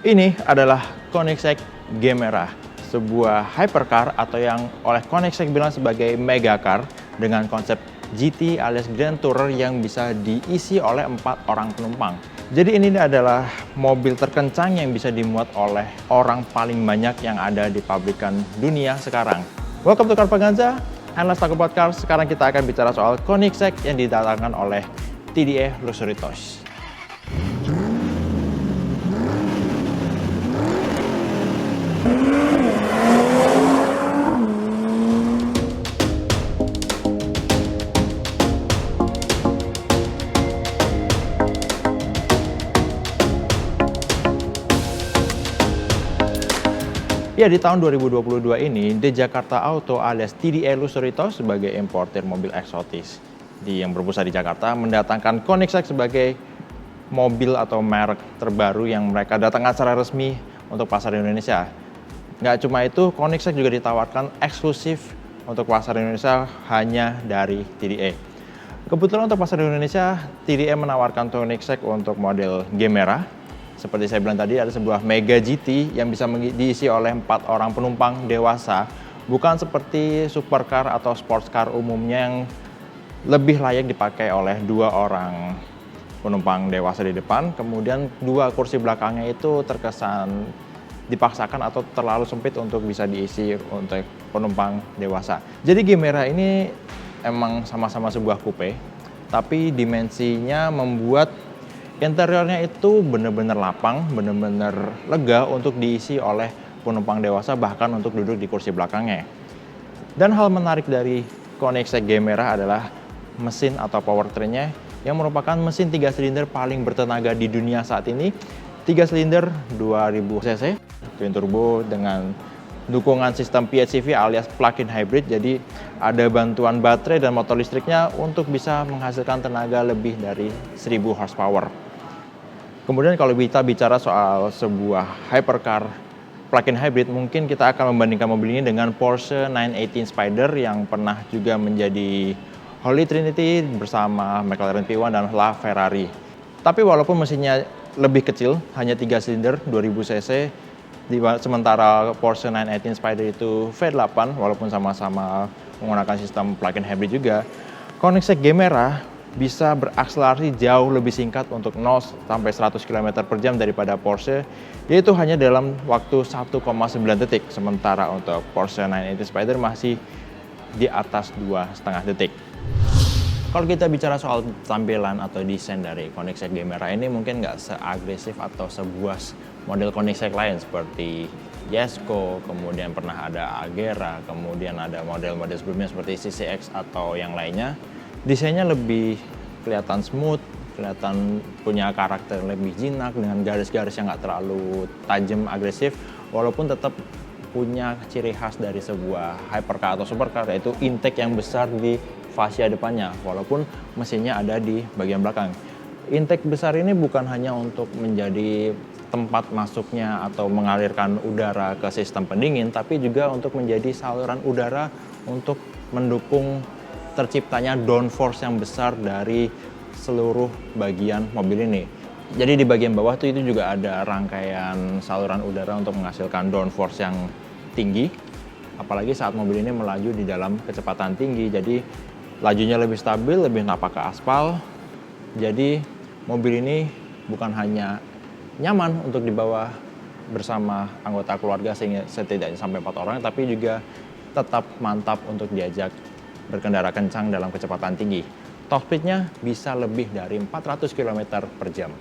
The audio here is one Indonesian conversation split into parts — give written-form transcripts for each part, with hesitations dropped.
Ini adalah Koenigsegg Gemera, sebuah hypercar atau yang oleh Koenigsegg bilang sebagai megacar dengan konsep GT alias Grand Tourer yang bisa diisi oleh 4 orang penumpang. Jadi ini adalah mobil terkencang yang bisa dimuat oleh orang paling banyak yang ada di pabrikan dunia sekarang. Welcome to Carvaganza, and let's talk about cars. Sekarang kita akan bicara soal Koenigsegg yang didatangkan oleh TDA Luxury Toys. Ya, di tahun 2022 ini, The Jakarta Auto alias TDA Luxury Toys sebagai importer mobil eksotis yang berpusat di Jakarta mendatangkan Koenigsegg sebagai mobil atau merek terbaru yang mereka datangkan secara resmi untuk pasar Indonesia. Nggak cuma itu, Koenigsegg juga ditawarkan eksklusif untuk pasar Indonesia hanya dari TDA. Kebetulan untuk pasar Indonesia, TDA menawarkan Koenigsegg untuk model Gemera. Seperti saya bilang tadi, ada sebuah Mega GT yang bisa diisi oleh 4 orang penumpang dewasa. Bukan seperti supercar atau sports car umumnya yang lebih layak dipakai oleh 2 orang penumpang dewasa di depan. Kemudian 2 kursi belakangnya itu terkesan dipaksakan atau terlalu sempit untuk bisa diisi untuk penumpang dewasa. Jadi Gemera ini emang sama-sama sebuah coupe, tapi dimensinya membuat interiornya itu benar-benar lapang, benar-benar lega untuk diisi oleh penumpang dewasa, bahkan untuk duduk di kursi belakangnya. Dan hal menarik dari Koenigsegg Gemera adalah mesin atau powertrainnya yang merupakan mesin 3 silinder paling bertenaga di dunia saat ini. 3 silinder 2000 cc, twin turbo dengan dukungan sistem PHEV alias plug-in hybrid. Jadi ada bantuan baterai dan motor listriknya untuk bisa menghasilkan tenaga lebih dari 1000 horsepower. Kemudian kalau kita bicara soal sebuah hypercar plug-in hybrid, mungkin kita akan membandingkan mobil ini dengan Porsche 918 Spider yang pernah juga menjadi Holy Trinity bersama McLaren P1 dan LaFerrari. Tapi walaupun mesinnya lebih kecil, hanya 3 silinder 2000 cc, sementara Porsche 918 Spider itu V8, walaupun sama-sama menggunakan sistem plug-in hybrid juga, Koenigsegg Gemera bisa berakselerasi jauh lebih singkat untuk 0 sampai 100 km per jam daripada Porsche, yaitu hanya dalam waktu 1,9 detik, sementara untuk Porsche 918 Spider masih di atas 2,5 detik. Kalau kita bicara soal tampilan atau desain dari Koenigsegg Gemera ini mungkin nggak seagresif atau sebuah model Koenigsegg lain seperti Jesko, kemudian pernah ada Agera, kemudian ada model-model sebelumnya seperti CCX atau yang lainnya. Desainnya lebih kelihatan smooth, kelihatan punya karakter lebih jinak dengan garis-garis yang nggak terlalu tajam, agresif, walaupun tetap punya ciri khas dari sebuah hypercar atau supercar, yaitu intake yang besar di fascia depannya, walaupun mesinnya ada di bagian belakang. Intake besar ini bukan hanya untuk menjadi tempat masuknya atau mengalirkan udara ke sistem pendingin, tapi juga untuk menjadi saluran udara untuk mendukung terciptanya downforce yang besar dari seluruh bagian mobil ini. Jadi di bagian bawah itu juga ada rangkaian saluran udara untuk menghasilkan downforce yang tinggi. Apalagi saat mobil ini melaju di dalam kecepatan tinggi, jadi lajunya lebih stabil, lebih napak ke aspal. Jadi mobil ini bukan hanya nyaman untuk dibawa bersama anggota keluarga sehingga setidaknya sampai 4 orang, tapi juga tetap mantap untuk diajak berkendara kencang dalam kecepatan tinggi. Top speed-nya bisa lebih dari 400 km per jam.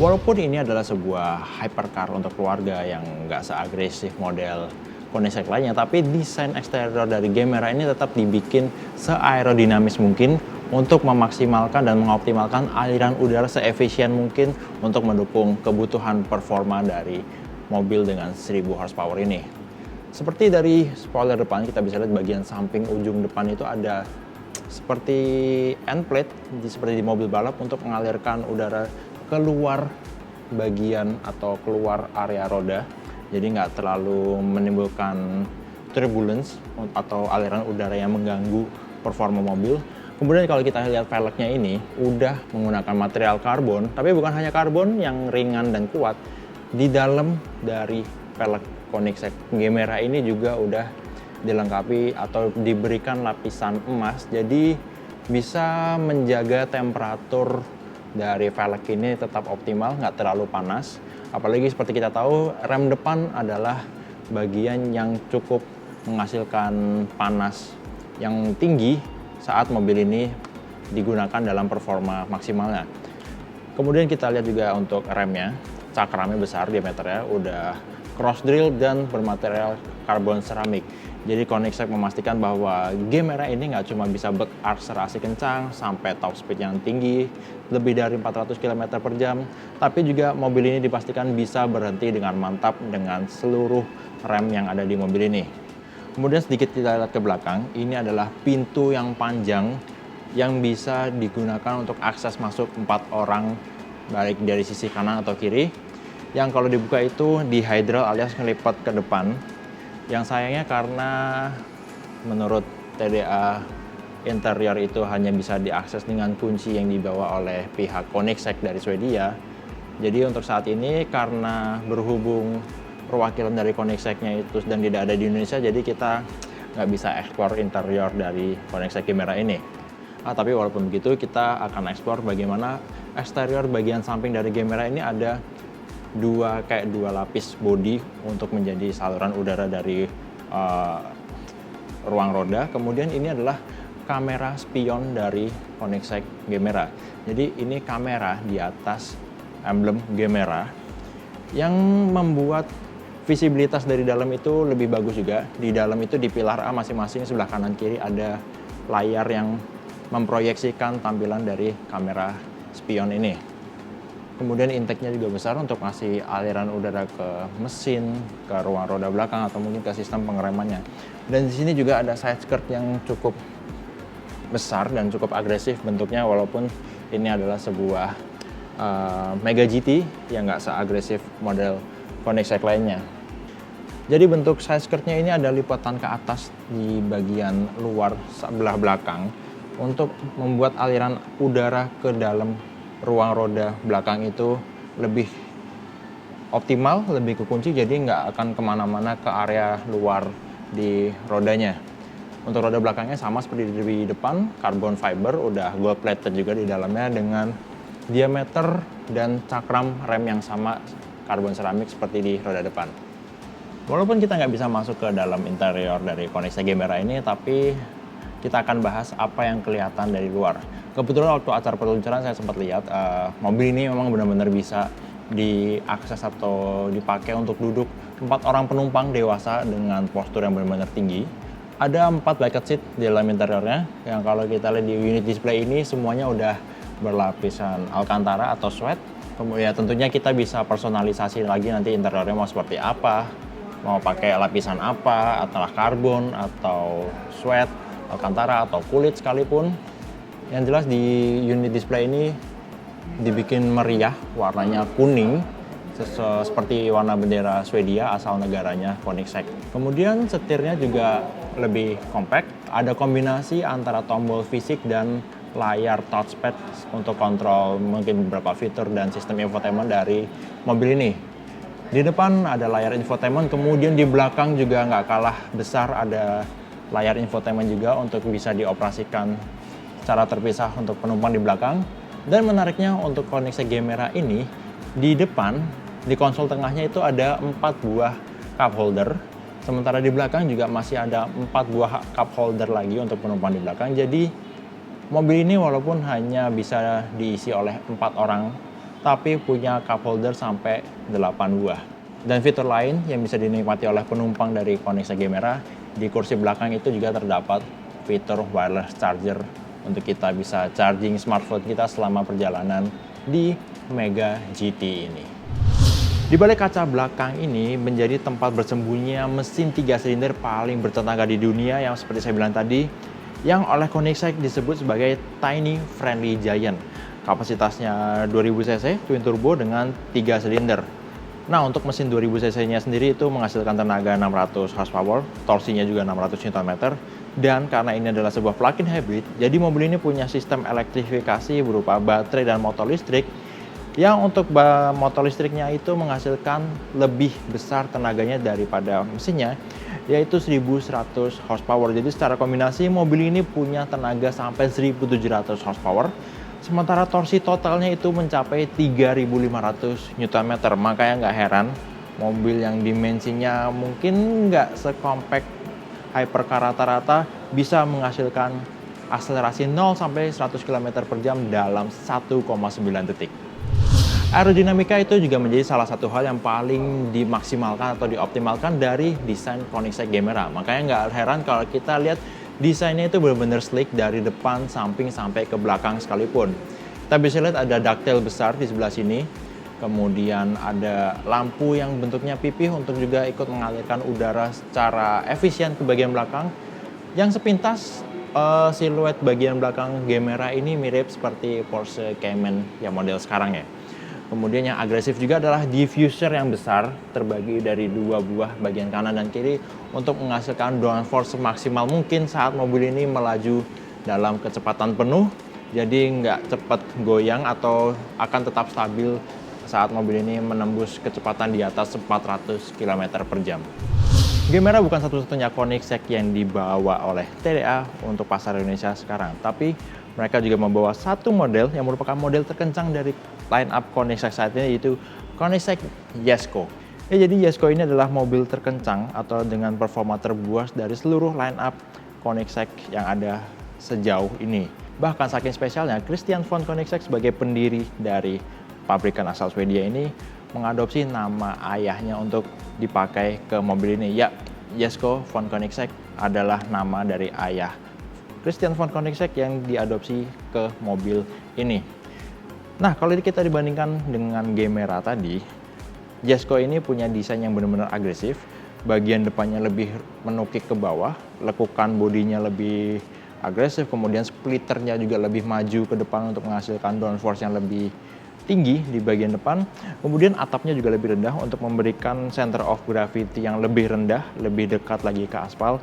Walaupun ini adalah sebuah hypercar untuk keluarga yang nggak seagresif model Koenigsegg lainnya, tapi desain eksterior dari Gemera ini tetap dibikin seaerodinamis mungkin untuk memaksimalkan dan mengoptimalkan aliran udara seefisien mungkin untuk mendukung kebutuhan performa dari mobil dengan 1000 horsepower ini. Seperti dari spoiler depan, kita bisa lihat bagian samping ujung depan itu ada seperti end plate, seperti di mobil balap untuk mengalirkan udara keluar bagian atau keluar area roda. Jadi nggak terlalu menimbulkan turbulence atau aliran udara yang mengganggu performa mobil. Kemudian kalau kita lihat velgnya ini udah menggunakan material karbon, tapi bukan hanya karbon yang ringan dan kuat. Di dalam dari velg Koenigsegg Gemera ini juga udah dilengkapi atau diberikan lapisan emas, jadi bisa menjaga temperatur dari velg ini tetap optimal, nggak terlalu panas. Apalagi seperti kita tahu, rem depan adalah bagian yang cukup menghasilkan panas yang tinggi saat mobil ini digunakan dalam performa maksimalnya. Kemudian kita lihat juga untuk remnya, cakramnya besar diameternya, udah cross drill dan bermaterial karbon seramik. Jadi Koenigsegg memastikan bahwa Gemera ini nggak cuma bisa berakselerasi kencang sampai top speed yang tinggi, lebih dari 400 km per jam, tapi juga mobil ini dipastikan bisa berhenti dengan mantap dengan seluruh rem yang ada di mobil ini. Kemudian sedikit kita lihat ke belakang, ini adalah pintu yang panjang yang bisa digunakan untuk akses masuk 4 orang, baik dari sisi kanan atau kiri. Yang kalau dibuka itu dihydral alias ngelipat ke depan. Yang sayangnya karena menurut TDA interior itu hanya bisa diakses dengan kunci yang dibawa oleh pihak Koenigsegg dari Swedia. Jadi untuk saat ini karena berhubung perwakilan dari Koenigsegg-nya itu sedang tidak ada di Indonesia, jadi kita nggak bisa ekspor interior dari Koenigsegg Gemera ini. Tapi walaupun begitu, kita akan ekspor bagaimana eksterior bagian samping dari Gemera ini ada dua lapis bodi untuk menjadi saluran udara dari ruang roda. Kemudian ini adalah kamera spion dari Koenigsegg Gemera. Jadi ini kamera di atas emblem Gemera yang membuat visibilitas dari dalam itu lebih bagus juga. Di dalam itu di pilar A masing-masing sebelah kanan kiri ada layar yang memproyeksikan tampilan dari kamera spion ini. Kemudian intake-nya juga besar untuk ngasih aliran udara ke mesin, ke ruang roda belakang atau mungkin ke sistem pengeremannya. Dan di sini juga ada side skirt yang cukup besar dan cukup agresif bentuknya, walaupun ini adalah sebuah Mega GT yang nggak seagresif model Koenigsegg lainnya. Jadi bentuk side skirtnya ini ada lipatan ke atas di bagian luar sebelah belakang untuk membuat aliran udara ke dalam ruang roda belakang itu lebih optimal, lebih kekunci, jadi nggak akan kemana-mana ke area luar di rodanya. Untuk roda belakangnya sama seperti di depan, carbon fiber, udah gold plated juga di dalamnya dengan diameter dan cakram rem yang sama karbon seramik seperti di roda depan. Walaupun kita nggak bisa masuk ke dalam interior dari Koenigsegg Gemera ini, tapi kita akan bahas apa yang kelihatan dari luar. Kebetulan waktu acara peluncuran saya sempat lihat mobil ini memang benar-benar bisa diakses atau dipakai untuk duduk 4 orang penumpang dewasa dengan postur yang benar-benar tinggi. Ada 4 bucket seat di dalam interiornya, yang kalau kita lihat di unit display ini semuanya udah berlapisan Alcantara atau sweat. Kemudian tentunya kita bisa personalisasi lagi nanti interiornya mau seperti apa, mau pakai lapisan apa, atau karbon atau sweat, Alcantara atau kulit sekalipun. Yang jelas di unit display ini dibikin meriah, warnanya kuning seperti warna bendera Swedia asal negaranya Koenigsegg. Kemudian setirnya juga lebih compact, ada kombinasi antara tombol fisik dan layar touchpad untuk kontrol mungkin beberapa fitur dan sistem infotainment dari mobil ini. Di depan ada layar infotainment, kemudian di belakang juga nggak kalah besar ada layar infotainment juga untuk bisa dioperasikan secara terpisah untuk penumpang di belakang. Dan menariknya untuk Koenigsegg Gemera ini, di depan, di konsol tengahnya itu ada 4 buah cup holder. Sementara di belakang juga masih ada 4 buah cup holder lagi untuk penumpang di belakang. Jadi mobil ini walaupun hanya bisa diisi oleh 4 orang, tapi punya cup holder sampai 8 buah. Dan fitur lain yang bisa dinikmati oleh penumpang dari Koenigsegg Gemera, di kursi belakang itu juga terdapat fitur wireless charger untuk kita bisa charging smartphone kita selama perjalanan di Mega GT ini. Di balik kaca belakang ini menjadi tempat bersembunyinya mesin 3 silinder paling bertenaga di dunia yang seperti saya bilang tadi, yang oleh Koenigsegg disebut sebagai Tiny Friendly Giant. Kapasitasnya 2000 cc twin turbo dengan 3 silinder. Nah, untuk mesin 2000 cc-nya sendiri itu menghasilkan tenaga 600 horsepower, torsinya juga 600 Nm, dan karena ini adalah sebuah plug-in hybrid, jadi mobil ini punya sistem elektrifikasi berupa baterai dan motor listrik Yang untuk motor listriknya itu menghasilkan lebih besar tenaganya daripada mesinnya, yaitu 1100 horsepower. Jadi secara kombinasi mobil ini punya tenaga sampai 1700 horsepower, sementara torsi totalnya itu mencapai 3500 Nm. Makanya nggak heran mobil yang dimensinya mungkin nggak sekompak hypercar rata-rata bisa menghasilkan akselerasi 0 sampai 100 km per jam dalam 1,9 detik. Aerodinamika itu juga menjadi salah satu hal yang paling dimaksimalkan atau dioptimalkan dari desain Koenigsegg Gemera. Makanya nggak heran kalau kita lihat desainnya itu benar-benar sleek dari depan, samping, sampai ke belakang sekalipun. Kita bisa lihat ada ductile besar di sebelah sini. Kemudian ada lampu yang bentuknya pipih untuk juga ikut mengalirkan udara secara efisien ke bagian belakang. Yang sepintas siluet bagian belakang Gemera ini mirip seperti Porsche Cayman yang model sekarang ya. Kemudian yang agresif juga adalah diffuser yang besar terbagi dari dua buah bagian kanan dan kiri untuk menghasilkan downforce semaksimal mungkin saat mobil ini melaju dalam kecepatan penuh. Jadi nggak cepat goyang atau akan tetap stabil saat mobil ini menembus kecepatan di atas 400 km per jam. Gemera bukan satu-satunya Koenigsegg yang dibawa oleh TDA untuk pasar Indonesia sekarang, tapi mereka juga membawa satu model yang merupakan model terkencang dari line up Koenigsegg saat ini, yaitu Koenigsegg Jesko. Jadi Jesko ini adalah mobil terkencang atau dengan performa terbuas dari seluruh line up Koenigsegg yang ada sejauh ini. Bahkan saking spesialnya, Christian von Koenigsegg sebagai pendiri dari pabrikan asal Swedia ini mengadopsi nama ayahnya untuk dipakai ke mobil ini. Ya, Jesko von Koenigsegg adalah nama dari ayah Christian von Koenigsegg yang diadopsi ke mobil ini. Nah, kalau kita dibandingkan dengan Gemera tadi, Jesko ini punya desain yang benar-benar agresif. Bagian depannya lebih menukik ke bawah, lekukan bodinya lebih agresif, kemudian splitternya juga lebih maju ke depan untuk menghasilkan downforce yang lebih tinggi di bagian depan. Kemudian atapnya juga lebih rendah untuk memberikan center of gravity yang lebih rendah, lebih dekat lagi ke aspal,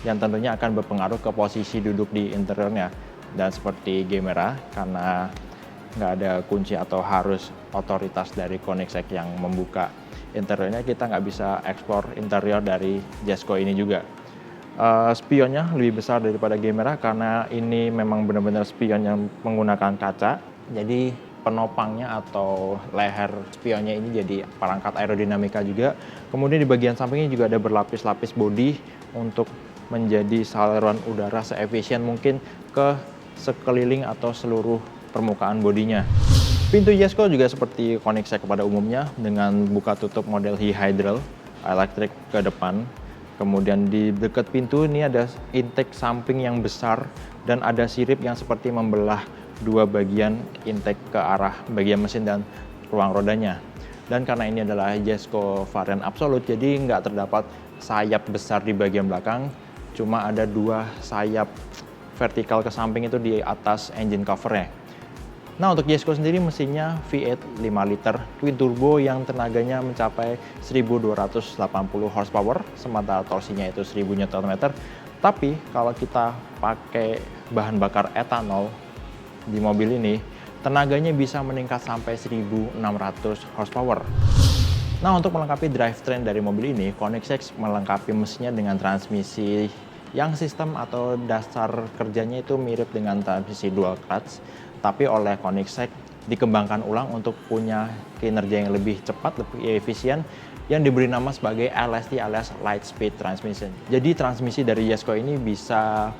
yang tentunya akan berpengaruh ke posisi duduk di interiornya. Dan seperti Gemera, karena nggak ada kunci atau harus otoritas dari Koenigsegg yang membuka interiornya, kita nggak bisa eksplor interior dari Jesko ini juga. Spionnya lebih besar daripada Gemera karena ini memang benar-benar spion yang menggunakan kaca. Jadi penopangnya atau leher spionnya ini jadi perangkat aerodinamika juga. Kemudian di bagian sampingnya juga ada berlapis-lapis bodi untuk menjadi saluran udara seefisien mungkin ke sekeliling atau seluruh permukaan bodinya. Pintu Jesko juga seperti Koenigsegg pada umumnya dengan buka tutup model hydral elektrik ke depan. Kemudian di dekat pintu ini ada intake samping yang besar dan ada sirip yang seperti membelah dua bagian intake ke arah bagian mesin dan ruang rodanya. Dan karena ini adalah Jesko varian absolut, jadi nggak terdapat sayap besar di bagian belakang, cuma ada dua sayap vertikal ke samping itu di atas engine covernya. Nah, untuk Jesko sendiri mesinnya V8 5 liter twin turbo yang tenaganya mencapai 1280 horsepower, sementara torsinya itu 1000 Nm. Tapi kalau kita pakai bahan bakar etanol di mobil ini, tenaganya bisa meningkat sampai 1600 horsepower. Nah, untuk melengkapi drivetrain dari mobil ini, Koenigsegg melengkapi mesinnya dengan transmisi yang sistem atau dasar kerjanya itu mirip dengan transmisi dual clutch, tapi oleh Koenigsegg dikembangkan ulang untuk punya kinerja yang lebih cepat, lebih efisien, yang diberi nama sebagai LST alias Light Speed Transmission. Jadi transmisi dari Jesko ini bisa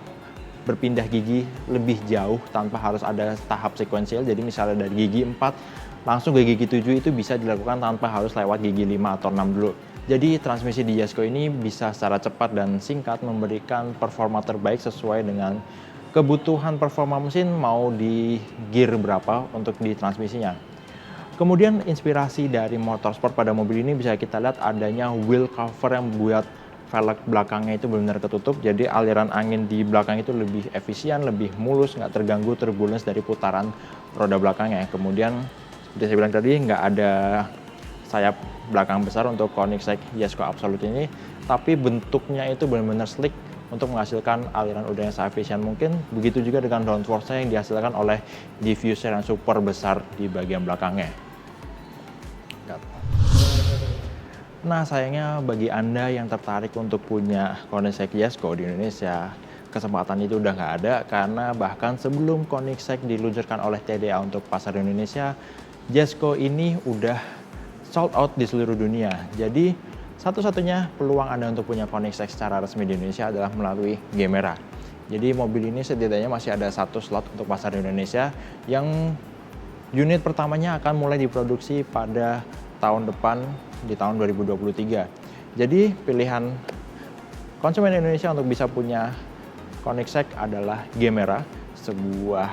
berpindah gigi lebih jauh tanpa harus ada tahap sekuensial. Jadi misalnya dari gigi 4 langsung ke gigi 7 itu bisa dilakukan tanpa harus lewat gigi 5 atau 6 dulu. Jadi transmisi di Jesko ini bisa secara cepat dan singkat memberikan performa terbaik sesuai dengan kebutuhan performa mesin mau di gear berapa untuk di transmisinya. Kemudian inspirasi dari motorsport pada mobil ini bisa kita lihat adanya wheel cover yang buat velg belakangnya itu benar-benar ketutup, jadi aliran angin di belakang itu lebih efisien, lebih mulus, nggak terganggu turbulence dari putaran roda belakangnya. Kemudian seperti saya bilang tadi, nggak ada sayap belakang besar untuk Koenigsegg Jesko Absolute ini, tapi bentuknya itu benar-benar sleek untuk menghasilkan aliran udara yang seefisien mungkin. Begitu juga dengan downforce yang dihasilkan oleh diffuser yang super besar di bagian belakangnya. Nah, sayangnya bagi Anda yang tertarik untuk punya Koenigsegg Jesko di Indonesia, kesempatan itu udah nggak ada karena bahkan sebelum Koenigsegg diluncurkan oleh TDA untuk pasar Indonesia, Jesko ini udah sold out di seluruh dunia. Jadi, satu-satunya peluang Anda untuk punya Koenigsegg secara resmi di Indonesia adalah melalui Gemera. Jadi, mobil ini setidaknya masih ada satu slot untuk pasar Indonesia yang unit pertamanya akan mulai diproduksi pada tahun depan di tahun 2023. Jadi, pilihan konsumen Indonesia untuk bisa punya Koenigsegg adalah Gemera, sebuah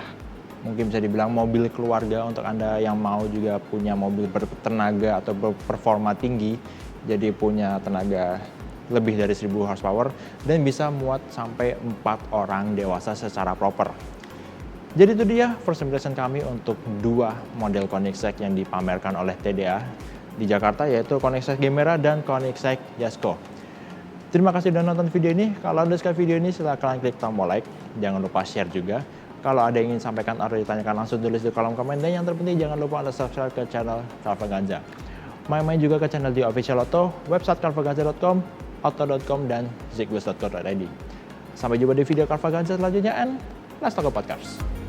mungkin bisa dibilang mobil keluarga untuk Anda yang mau juga punya mobil bertenaga atau berperforma tinggi, jadi punya tenaga lebih dari 1000 horsepower dan bisa muat sampai 4 orang dewasa secara proper. Jadi itu dia first impression kami untuk dua model Koenigsegg yang dipamerkan oleh TDA di Jakarta, yaitu Koenigsegg Gemera dan Koenigsegg Jesko. Terima kasih sudah nonton video ini. Kalau Anda suka video ini, silahkan klik tombol like. Jangan lupa share juga. Kalau ada yang ingin sampaikan atau ditanyakan, langsung tulis di kolom komen. Dan yang terpenting, jangan lupa Anda subscribe ke channel Carvaganza. Main-main juga ke channel di Official Auto, website carvaganza.com, auto.com, dan zigwest.co.id. Sampai jumpa di video Carvaganza selanjutnya, and let's talk about cars.